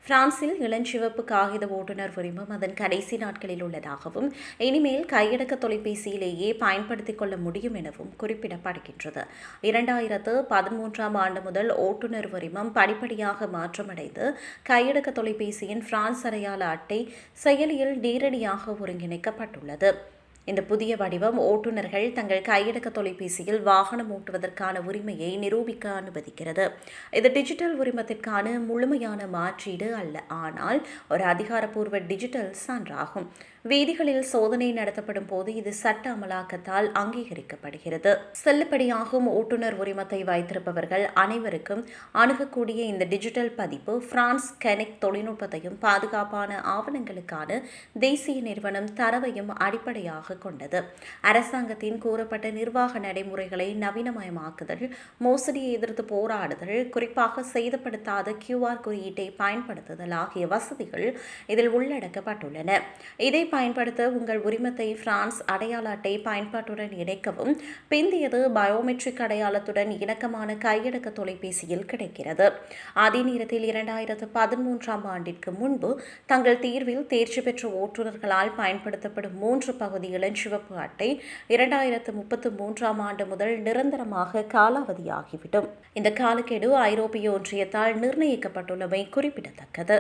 பிரான்சில் இளஞ்சிவப்பு காகித ஓட்டுநர் உரிமம் அதன் கடைசி நாட்களில் உள்ளதாகவும் இனிமேல் கையடக்க தொலைபேசியிலேயே பயன்படுத்திக் கொள்ள முடியும் எனவும் குறிப்பிடப்படுகின்றது. 2013ஆம் ஆண்டு முதல் ஓட்டுநர் உரிமம் படிப்படியாக மாற்றமடைந்து கையடக்க தொலைபேசியின் பிரான்ஸ் அடையாள அட்டை செயலியில் நேரடியாக ஒருங்கிணைக்கப்பட்டுள்ளது. இந்த புதிய வடிவம் ஓட்டுநர்கள் தங்கள் கையடக்க தொலைபேசியில் வாகனம் ஓட்டுவதற்கான உரிமையை நிரூபிக்க அனுமதிக்கிறது. இது டிஜிட்டல் உரிமத்திற்கான முழுமையான மாற்றீடு அல்ல, ஆனால் ஒரு அதிகாரப்பூர்வ டிஜிட்டல் சான்றாகும். வீதிகளில் சோதனை நடத்தப்படும் போது இது சட்ட அமலாக்கத்தால் அங்கீகரிக்கப்படுகிறது. செல்லுபடியாகும் ஓட்டுநர் உரிமத்தை வைத்திருப்பவர்கள் அனைவருக்கும் அணுகக்கூடிய இந்த டிஜிட்டல் பதிப்பு பிரான்ஸ் கெனிக் தொழில்நுட்பத்தையும் பாதுகாப்பான ஆவணங்களுக்கான தேசிய நிறுவனம் தரவையும் அடிப்படையாக கொண்டது. அரசாங்கத்தின் கூறப்பட்ட நிர்வாக நடைமுறைகளை நவீனமயமாக்குதல், மோசடியை எதிர்த்து போராடுதல், குறிப்பாக சேதப்படுத்தாத QR குறியீட்டை பயன்படுத்துதல் ஆகிய வசதிகள் இதில் உள்ளடக்கப்பட்டுள்ளன. இதை பயன்படுத்த உங்கள் உரிமத்தை பிரான்ஸ் அடையாள அட்டை பயன்பாட்டுடன் இணைக்கவும். பிந்தியது பயோமெட்ரிக் அடையாளத்துடன் இணக்கமான கையடக்க தொலைபேசியில் கிடைக்கிறது. அதே நேரத்தில் 2013ஆம் ஆண்டிற்கு முன்பு தங்கள் தீர்வில் தேர்ச்சி பெற்ற ஓட்டுநர்களால் பயன்படுத்தப்படும் 3 பகுதி இளஞ்சிவப்பு அட்டை 2033ஆம் ஆண்டு முதல் நிரந்தரமாக காலாவதியாகிவிடும். இந்த காலக்கெடு ஐரோப்பிய ஒன்றியத்தால் நிர்ணயிக்கப்பட்டுள்ளமை குறிப்பிடத்தக்கது.